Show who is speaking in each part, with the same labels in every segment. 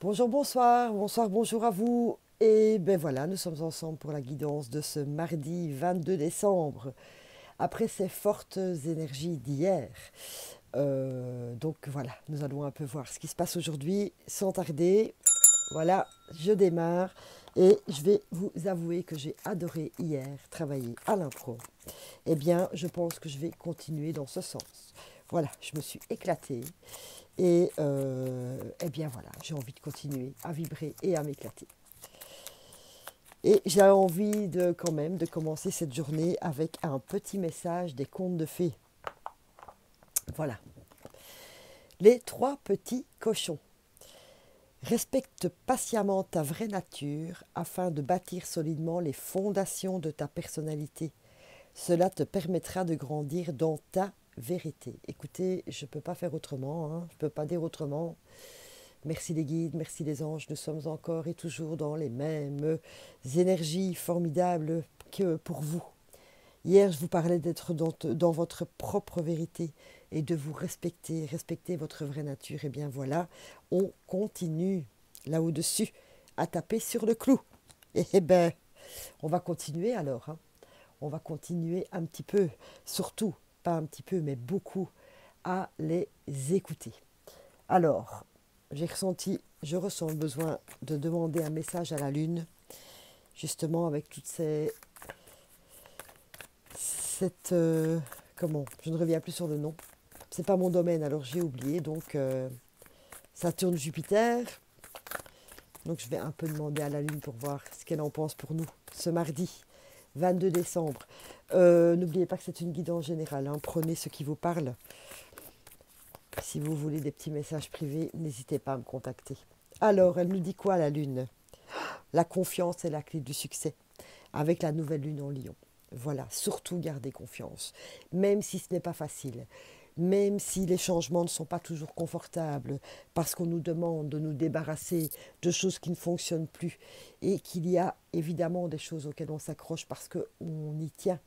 Speaker 1: Bonjour, bonsoir, bonsoir, bonjour à vous. Et ben voilà, nous sommes ensemble pour la guidance de ce mardi 22 décembre, après ces fortes énergies d'hier. Donc voilà, nous allons un peu voir ce qui se passe aujourd'hui sans tarder. Voilà, je démarre et je vais vous avouer que j'ai adoré hier travailler à l'impro. Eh bien, je pense que je vais continuer dans ce sens. Voilà, je me suis éclatée. Et eh bien voilà, j'ai envie de continuer à vibrer et à m'éclater. Et j'ai envie de quand même de commencer cette journée avec un petit message des contes de fées. Voilà. Les trois petits cochons. Respecte patiemment ta vraie nature afin de bâtir solidement les fondations de ta personnalité. Cela te permettra de grandir dans ta vérité. Écoutez, je ne peux pas faire autrement, hein, je ne peux pas dire autrement. Merci les guides, merci les anges, nous sommes encore et toujours dans les mêmes énergies formidables que pour vous. Hier, je vous parlais d'être dans votre propre vérité et de vous respecter, respecter votre vraie nature. Et bien voilà, on continue là au-dessus à taper sur le clou. Et bien, on va continuer alors. Hein. On va continuer un petit peu, surtout, pas un petit peu, mais beaucoup, à les écouter. Alors, je ressens le besoin de demander un message à la Lune, justement avec toute cette, comment, je ne reviens plus sur le nom. C'est pas mon domaine, alors j'ai oublié. Donc, Saturne-Jupiter. Donc, je vais un peu demander à la Lune pour voir ce qu'elle en pense pour nous ce mardi 22 décembre. N'oubliez pas que c'est une guidance générale. Hein. Prenez ce qui vous parle. Si vous voulez des petits messages privés, n'hésitez pas à me contacter. Alors, elle nous dit quoi la Lune? La confiance est la clé du succès avec la nouvelle lune en Lion. Voilà, surtout gardez confiance, même si ce n'est pas facile, même si les changements ne sont pas toujours confortables, parce qu'on nous demande de nous débarrasser de choses qui ne fonctionnent plus et qu'il y a évidemment des choses auxquelles on s'accroche parce qu'on y tient.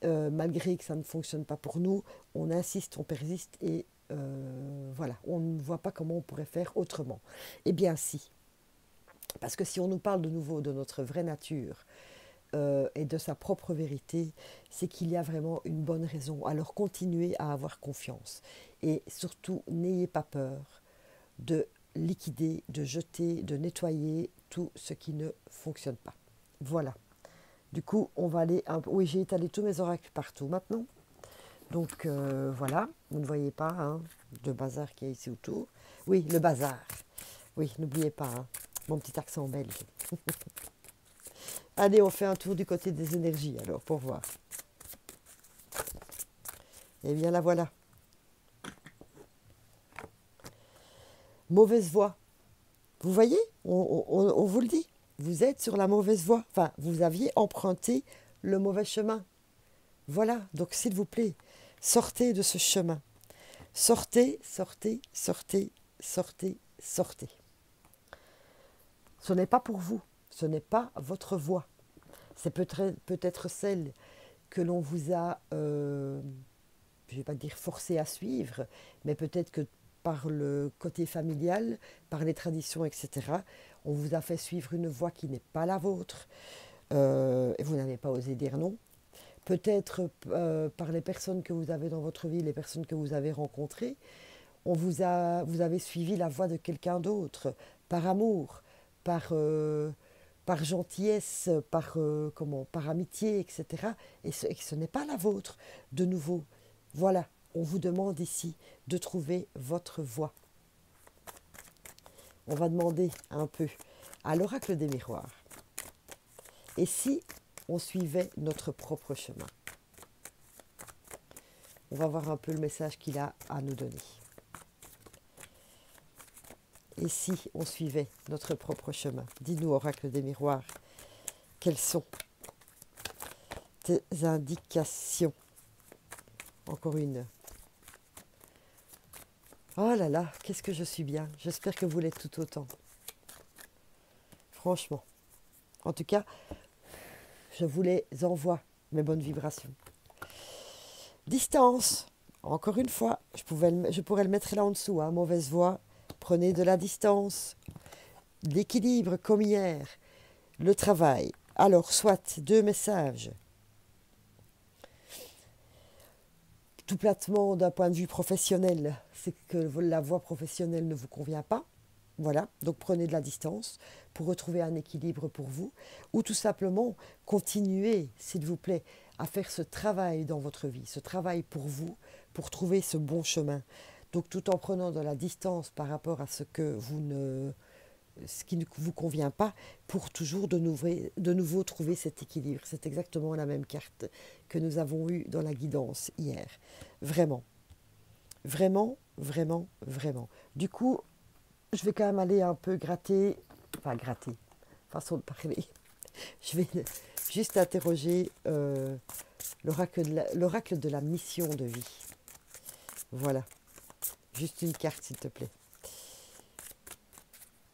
Speaker 1: Malgré que ça ne fonctionne pas pour nous, on insiste, on persiste et voilà, on ne voit pas comment on pourrait faire autrement. Eh bien si, parce que si on nous parle de nouveau de notre vraie nature et de sa propre vérité, c'est qu'il y a vraiment une bonne raison. Alors continuez à avoir confiance. Et surtout, n'ayez pas peur de liquider, de jeter, de nettoyer tout ce qui ne fonctionne pas. Voilà. Du coup, on va aller un peu... Oui, j'ai étalé tous mes oracles partout maintenant. Donc voilà, vous ne voyez pas hein, le bazar qui est ici autour. Oui, le bazar. Oui, n'oubliez pas, hein, mon petit accent belge. Allez, on fait un tour du côté des énergies, alors, pour voir. Eh bien, la voilà. Mauvaise voie. Vous voyez, on vous le dit. Vous êtes sur la mauvaise voie. Enfin, vous aviez emprunté le mauvais chemin. Voilà, donc s'il vous plaît, sortez de ce chemin. Sortez, sortez, sortez, sortez, sortez. Ce n'est pas pour vous. Ce n'est pas votre voie. C'est peut-être celle que l'on vous a, je ne vais pas dire forcé à suivre, mais peut-être que par le côté familial, par les traditions, etc., on vous a fait suivre une voie qui n'est pas la vôtre, et vous n'avez pas osé dire non. Peut-être par les personnes que vous avez dans votre vie, les personnes que vous avez rencontrées, vous avez suivi la voie de quelqu'un d'autre, par amour, par, par gentillesse, par amitié, etc. Et ce n'est pas la vôtre, de nouveau. Voilà, on vous demande ici de trouver votre voie. On va demander un peu à l'oracle des miroirs. Et si on suivait notre propre chemin? On va voir un peu le message qu'il a à nous donner. Et si on suivait notre propre chemin? Dis-nous, oracle des miroirs, quelles sont tes indications? Encore une. Oh là là, qu'est-ce que je suis bien. J'espère que vous l'êtes tout autant. Franchement. En tout cas, je vous les envoie, mes bonnes vibrations. Distance. Encore une fois, je pourrais le mettre là en dessous. Hein, mauvaise voie. Prenez de la distance. L'équilibre comme hier, le travail. Alors, soit 2 messages. Tout platement d'un point de vue professionnel, c'est que la voie professionnelle ne vous convient pas. Voilà, donc prenez de la distance pour retrouver un équilibre pour vous. Ou tout simplement, continuez, s'il vous plaît, à faire ce travail dans votre vie, ce travail pour vous, pour trouver ce bon chemin. Donc tout en prenant de la distance par rapport à ce qui ne vous convient pas, pour toujours de nouveau trouver cet équilibre. C'est exactement la même carte que nous avons eue dans la guidance hier. Vraiment, vraiment, vraiment, vraiment. Du coup, je vais quand même aller un peu gratter, enfin gratter, façon de parler. Je vais juste interroger l'oracle de la mission de vie. Voilà, juste une carte s'il te plaît.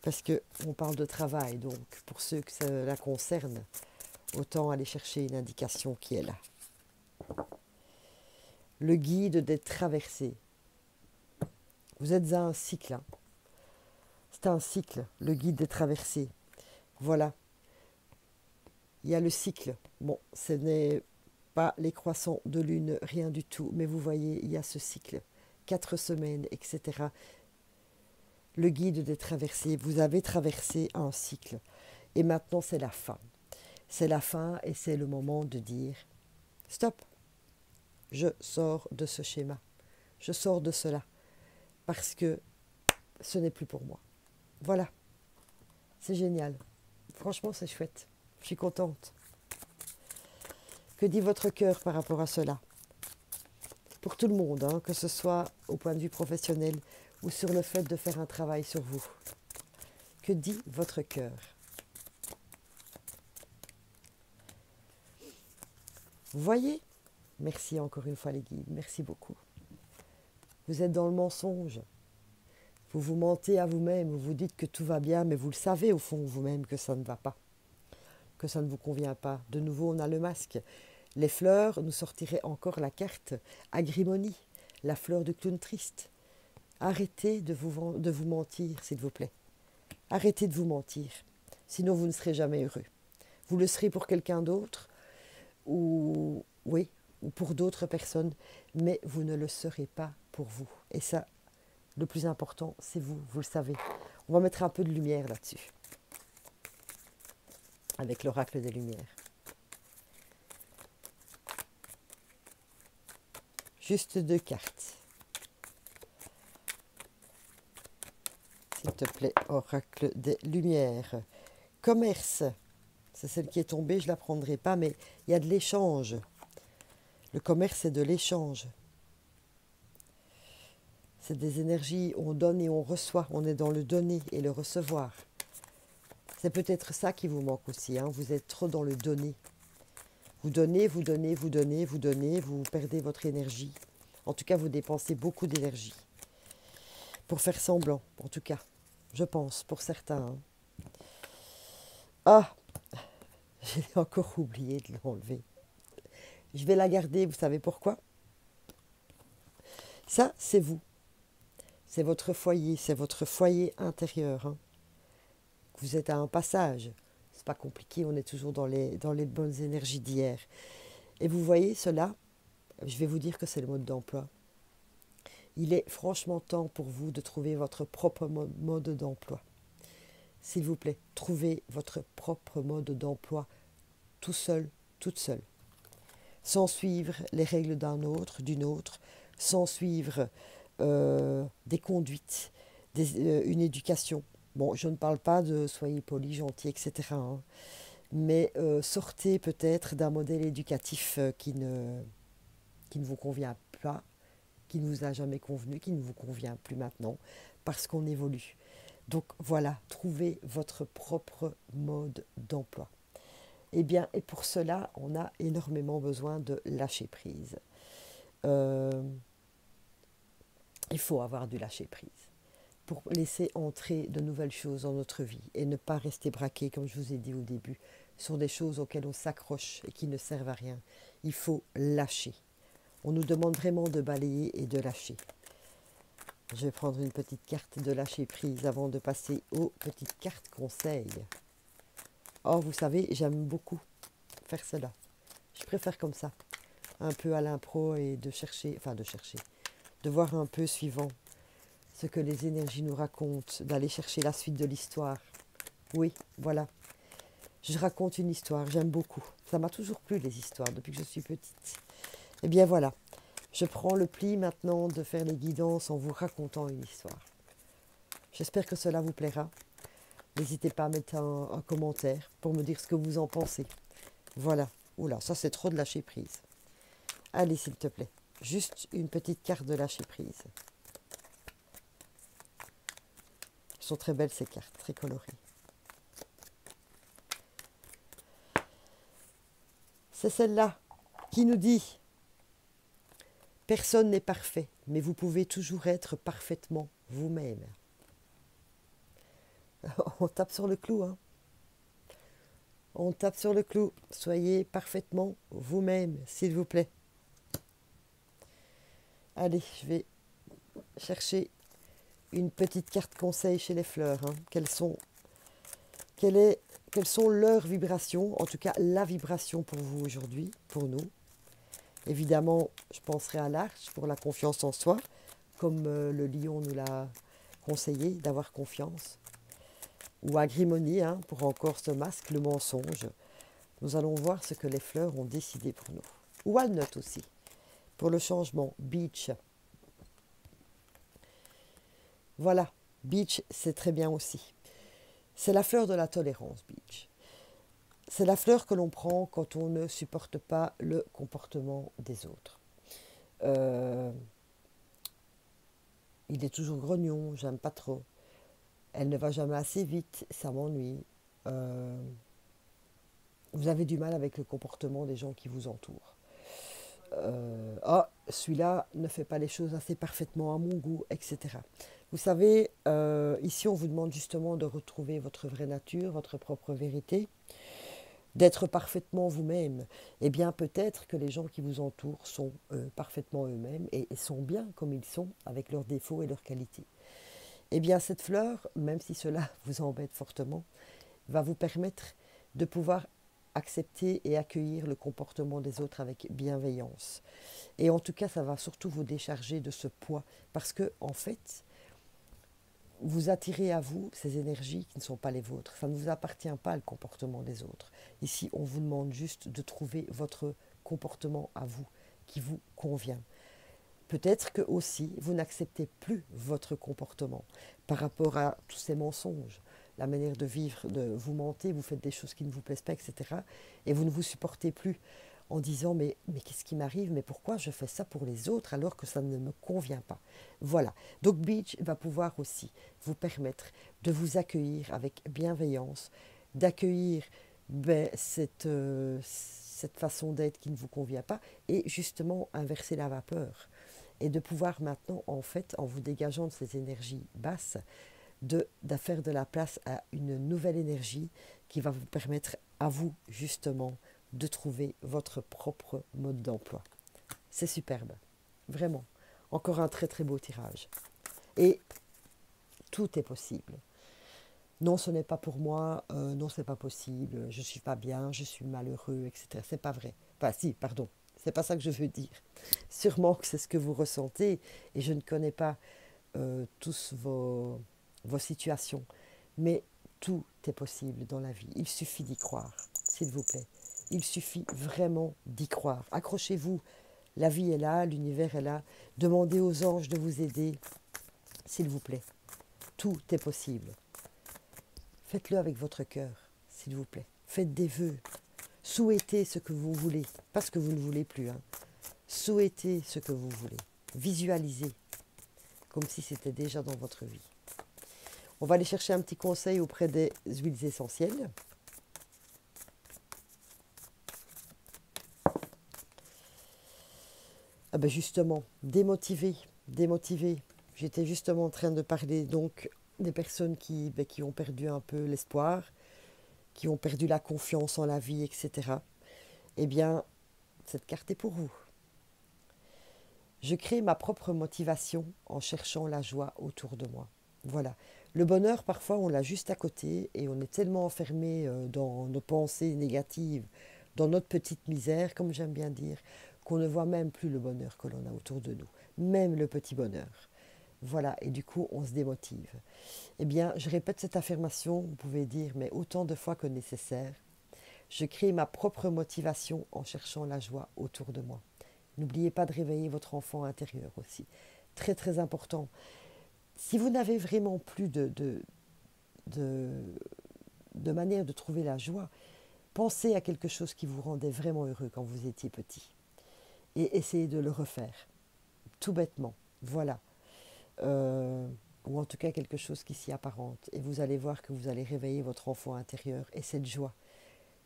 Speaker 1: Parce qu'on parle de travail, donc pour ceux que cela concerne, autant aller chercher une indication qui est là. Le guide des traversées. Vous êtes à un cycle. Hein. C'est un cycle, le guide des traversées. Voilà. Il y a le cycle. Bon, ce n'est pas les croissants de lune, rien du tout. Mais vous voyez, il y a ce cycle. 4 semaines, etc. Le guide des traversées. Vous avez traversé un cycle. Et maintenant, c'est la fin. C'est la fin et c'est le moment de dire stop. Je sors de ce schéma. Je sors de cela. Parce que ce n'est plus pour moi. Voilà. C'est génial. Franchement, c'est chouette. Je suis contente. Que dit votre cœur par rapport à cela? Pour tout le monde, hein, que ce soit au point de vue professionnel ou sur le fait de faire un travail sur vous. Que dit votre cœur? Vous voyez? Merci encore une fois les guides, merci beaucoup. Vous êtes dans le mensonge. Vous vous mentez à vous-même, vous vous dites que tout va bien, mais vous le savez au fond vous-même que ça ne va pas, que ça ne vous convient pas. De nouveau, on a le masque. Les fleurs, nous sortirez encore la carte Agrimonie, la fleur de clown triste. Arrêtez de vous mentir, s'il vous plaît. Arrêtez de vous mentir, sinon vous ne serez jamais heureux. Vous le serez pour quelqu'un d'autre, ou oui, ou pour d'autres personnes, mais vous ne le serez pas pour vous. Et ça, le plus important, c'est vous, vous le savez. On va mettre un peu de lumière là-dessus, avec l'oracle des lumières. Juste 2 cartes. S'il te plaît, oracle des lumières. Commerce, c'est celle qui est tombée, je ne la prendrai pas, mais il y a de l'échange. Le commerce, c'est de l'échange. C'est des énergies, on donne et on reçoit. On est dans le donner et le recevoir. C'est peut-être ça qui vous manque aussi. Hein. Vous êtes trop dans le donner. Vous donnez, vous donnez, vous donnez, vous donnez, vous perdez votre énergie. En tout cas, vous dépensez beaucoup d'énergie. Pour faire semblant, en tout cas. Je pense, pour certains. Hein. Ah, j'ai encore oublié de l'enlever. Je vais la garder, vous savez pourquoi? Ça, c'est vous. C'est votre foyer intérieur. Hein. Vous êtes à un passage. C'est pas compliqué, on est toujours dans les bonnes énergies d'hier. Et vous voyez cela, je vais vous dire que c'est le mode d'emploi. Il est franchement temps pour vous de trouver votre propre mode d'emploi. S'il vous plaît, trouvez votre propre mode d'emploi tout seul, toute seule. Sans suivre les règles d'une autre, sans suivre des conduites, une éducation. Bon, je ne parle pas de soyez poli, gentil, etc. Hein, mais sortez peut-être d'un modèle éducatif qui ne vous convient pas, qui ne vous a jamais convenu, qui ne vous convient plus maintenant, parce qu'on évolue. Donc voilà, trouvez votre propre mode d'emploi. Eh bien, et pour cela, on a énormément besoin de lâcher prise. Il faut avoir du lâcher prise pour laisser entrer de nouvelles choses dans notre vie et ne pas rester braqué, comme je vous ai dit au début, sur des choses auxquelles on s'accroche et qui ne servent à rien. Il faut lâcher. On nous demande vraiment de balayer et de lâcher. Je vais prendre une petite carte de lâcher prise avant de passer aux petites cartes conseils. Oh, vous savez, j'aime beaucoup faire cela. Je préfère comme ça, un peu à l'impro et de chercher, de voir un peu suivant ce que les énergies nous racontent, d'aller chercher la suite de l'histoire. Oui, voilà. Je raconte une histoire, j'aime beaucoup. Ça m'a toujours plu les histoires depuis que je suis petite. Eh bien voilà, je prends le pli maintenant de faire les guidances en vous racontant une histoire. J'espère que cela vous plaira. N'hésitez pas à mettre un commentaire pour me dire ce que vous en pensez. Voilà. Oula, ça c'est trop de lâcher prise. Allez, s'il te plaît. Juste une petite carte de lâcher prise. Elles sont très belles ces cartes, très colorées. C'est celle-là qui nous dit: personne n'est parfait, mais vous pouvez toujours être parfaitement vous-même. On tape sur le clou, hein. On tape sur le clou. Soyez parfaitement vous-même, s'il vous plaît. Allez, je vais chercher une petite carte conseil chez les fleurs. Hein. Quelles sont leurs vibrations, en tout cas la vibration pour vous aujourd'hui, pour nous. Évidemment, je penserai à l'Arche pour la confiance en soi, comme le lion nous l'a conseillé, d'avoir confiance. Ou à Grimonie, hein, pour encore ce masque, le mensonge. Nous allons voir ce que les fleurs ont décidé pour nous. Ou Walnut aussi, pour le changement, Beach. Voilà, Beach, c'est très bien aussi. C'est la fleur de la tolérance, Beach. C'est la fleur que l'on prend quand on ne supporte pas le comportement des autres. Il est toujours grognon, j'aime pas trop. Elle ne va jamais assez vite, ça m'ennuie. Vous avez du mal avec le comportement des gens qui vous entourent. Celui-là ne fait pas les choses assez parfaitement à mon goût, etc. Vous savez, ici on vous demande justement de retrouver votre vraie nature, votre propre vérité, d'être parfaitement vous-même. Eh bien peut-être que les gens qui vous entourent sont parfaitement eux-mêmes et sont bien comme ils sont, avec leurs défauts et leurs qualités. Eh bien cette fleur, même si cela vous embête fortement, va vous permettre de pouvoir accepter et accueillir le comportement des autres avec bienveillance. Et en tout cas, ça va surtout vous décharger de ce poids, parce que en fait, vous attirez à vous ces énergies qui ne sont pas les vôtres. Ça ne vous appartient pas, le comportement des autres. Ici, on vous demande juste de trouver votre comportement à vous, qui vous convient. Peut-être que aussi, vous n'acceptez plus votre comportement par rapport à tous ces mensonges, la manière de vivre, de vous mentez, vous faites des choses qui ne vous plaisent pas, etc. Et vous ne vous supportez plus en disant mais qu'est-ce qui m'arrive, mais pourquoi je fais ça pour les autres alors que ça ne me convient pas. Voilà, donc Beach va pouvoir aussi vous permettre de vous accueillir avec bienveillance, d'accueillir cette façon d'être qui ne vous convient pas et justement inverser la vapeur. Et de pouvoir maintenant, en fait, en vous dégageant de ces énergies basses, de faire de la place à une nouvelle énergie qui va vous permettre à vous, justement, de trouver votre propre mode d'emploi. C'est superbe, vraiment. Encore un très très beau tirage. Et tout est possible. Non, ce n'est pas pour moi, non, c'est pas possible, je suis pas bien, je suis malheureux, etc. C'est pas vrai. Enfin, si, pardon, c'est pas ça que je veux dire. Sûrement que c'est ce que vous ressentez et je ne connais pas tous vos situations, mais tout est possible dans la vie. Il suffit d'y croire, s'il vous plaît. Il suffit vraiment d'y croire. Accrochez-vous, la vie est là, l'univers est là. Demandez aux anges de vous aider, s'il vous plaît. Tout est possible. Faites-le avec votre cœur, s'il vous plaît. Faites des vœux. Souhaitez ce que vous voulez, pas ce que vous ne voulez plus. Hein. Souhaitez ce que vous voulez. Visualisez, comme si c'était déjà dans votre vie. On va aller chercher un petit conseil auprès des huiles essentielles. Ah ben justement, démotiver. J'étais justement en train de parler donc des personnes qui ont perdu un peu l'espoir, qui ont perdu la confiance en la vie, etc. Eh bien, cette carte est pour vous. Je crée ma propre motivation en cherchant la joie autour de moi. Voilà. Le bonheur, parfois, on l'a juste à côté et on est tellement enfermé dans nos pensées négatives, dans notre petite misère, comme j'aime bien dire, qu'on ne voit même plus le bonheur que l'on a autour de nous, même le petit bonheur. Voilà, et du coup, on se démotive. Eh bien, je répète cette affirmation, vous pouvez dire, mais autant de fois que nécessaire. Je crée ma propre motivation en cherchant la joie autour de moi. N'oubliez pas de réveiller votre enfant intérieur aussi. Très très important. Si vous n'avez vraiment plus de, de manière de trouver la joie, pensez à quelque chose qui vous rendait vraiment heureux quand vous étiez petit. Et essayez de le refaire. Tout bêtement. Voilà. Ou en tout cas quelque chose qui s'y apparente. Et vous allez voir que vous allez réveiller votre enfant intérieur et cette joie.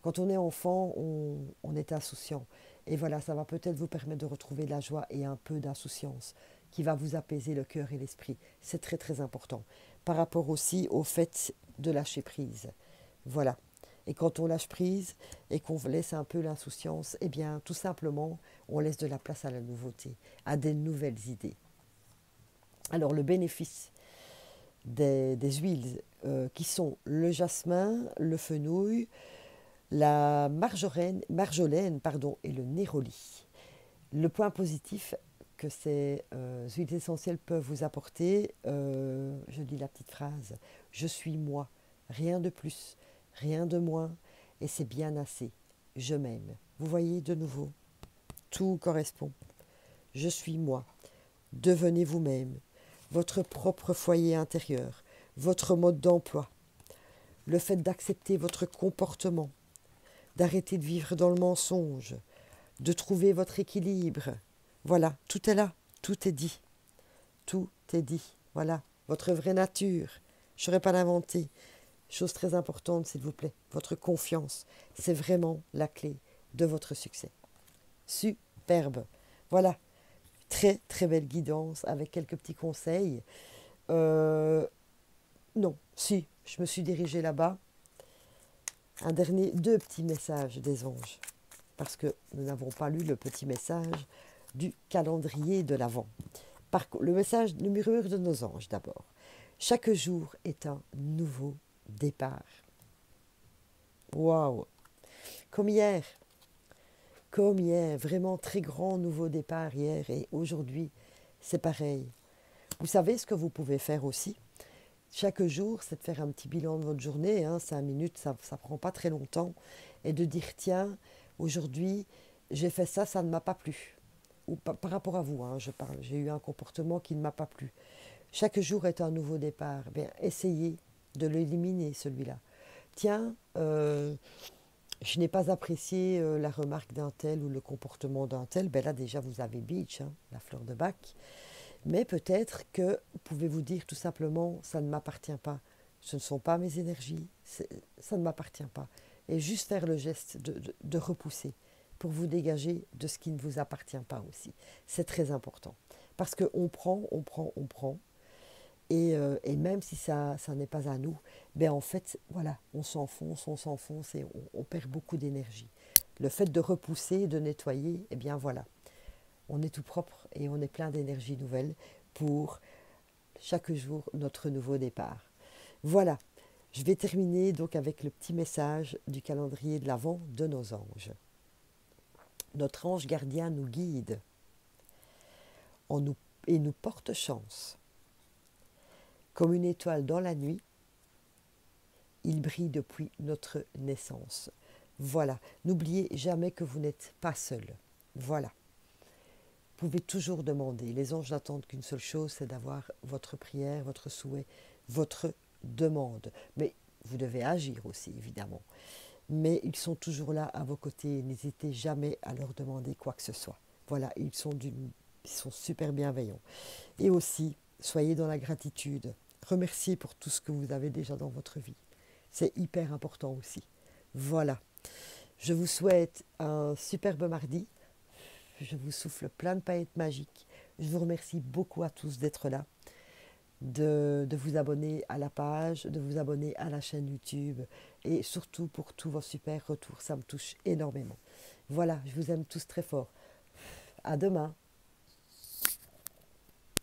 Speaker 1: Quand on est enfant, on est insouciant. Et voilà, ça va peut-être vous permettre de retrouver de la joie et un peu d'insouciance qui va vous apaiser le cœur et l'esprit. C'est très très important. Par rapport aussi au fait de lâcher prise. Voilà. Et quand on lâche prise et qu'on laisse un peu l'insouciance, eh bien tout simplement, on laisse de la place à la nouveauté, à des nouvelles idées. Alors le bénéfice des huiles qui sont le jasmin, le fenouil, la marjolaine et le néroli. Le point positif que ces huiles essentielles peuvent vous apporter, je lis la petite phrase, je suis moi, rien de plus, rien de moins, et c'est bien assez, je m'aime. Vous voyez de nouveau, tout correspond. Je suis moi, devenez vous-même, votre propre foyer intérieur, votre mode d'emploi, le fait d'accepter votre comportement, d'arrêter de vivre dans le mensonge, de trouver votre équilibre. Voilà, tout est là, tout est dit. Tout est dit. Voilà, votre vraie nature. Je ne saurais pas l'inventer. Chose très importante, s'il vous plaît, votre confiance. C'est vraiment la clé de votre succès. Superbe. Voilà, très très belle guidance avec quelques petits conseils. Non, si, je me suis dirigée là-bas. Deux petits messages des anges, parce que nous n'avons pas lu le petit message du calendrier de l'Avent. Le message, le murmure de nos anges d'abord. Chaque jour est un nouveau départ. Waouh! Comme hier, vraiment très grand nouveau départ hier et aujourd'hui, c'est pareil. Vous savez ce que vous pouvez faire aussi? Chaque jour, c'est de faire un petit bilan de votre journée, 5 minutes, ça ne prend pas très longtemps, et de dire, tiens, aujourd'hui, j'ai fait ça, ça ne m'a pas plu. Ou par rapport à vous, je parle, j'ai eu un comportement qui ne m'a pas plu. Chaque jour est un nouveau départ. Bien, essayez de l'éliminer, celui-là. Tiens, je n'ai pas apprécié la remarque d'un tel ou le comportement d'un tel. Ben là, déjà, vous avez Beach, la fleur de bac. Mais peut-être que pouvez-vous dire tout simplement, ça ne m'appartient pas. Ce ne sont pas mes énergies, ça ne m'appartient pas. Et juste faire le geste de repousser pour vous dégager de ce qui ne vous appartient pas aussi. C'est très important. Parce qu'on prend, on prend, on prend. Et même si ça n'est pas à nous, ben en fait, voilà, on s'enfonce et on perd beaucoup d'énergie. Le fait de repousser, de nettoyer, eh bien voilà, on est tout propre et on est plein d'énergie nouvelle pour chaque jour notre nouveau départ. Voilà, je vais terminer donc avec le petit message du calendrier de l'Avent de nos anges. Notre ange gardien nous guide et nous porte chance. Comme une étoile dans la nuit, il brille depuis notre naissance. Voilà, n'oubliez jamais que vous n'êtes pas seul. Voilà. Vous pouvez toujours demander. Les anges n'attendent qu'une seule chose, c'est d'avoir votre prière, votre souhait, votre demande. Mais vous devez agir aussi, évidemment. Mais ils sont toujours là à vos côtés. N'hésitez jamais à leur demander quoi que ce soit. Voilà, ils sont super bienveillants. Et aussi, soyez dans la gratitude. Remerciez pour tout ce que vous avez déjà dans votre vie. C'est hyper important aussi. Voilà. Je vous souhaite un superbe mardi. Je vous souffle plein de paillettes magiques. Je vous remercie beaucoup à tous d'être là, de vous abonner à la page, de vous abonner à la chaîne YouTube et surtout pour tous vos super retours. Ça me touche énormément. Voilà, je vous aime tous très fort. À demain.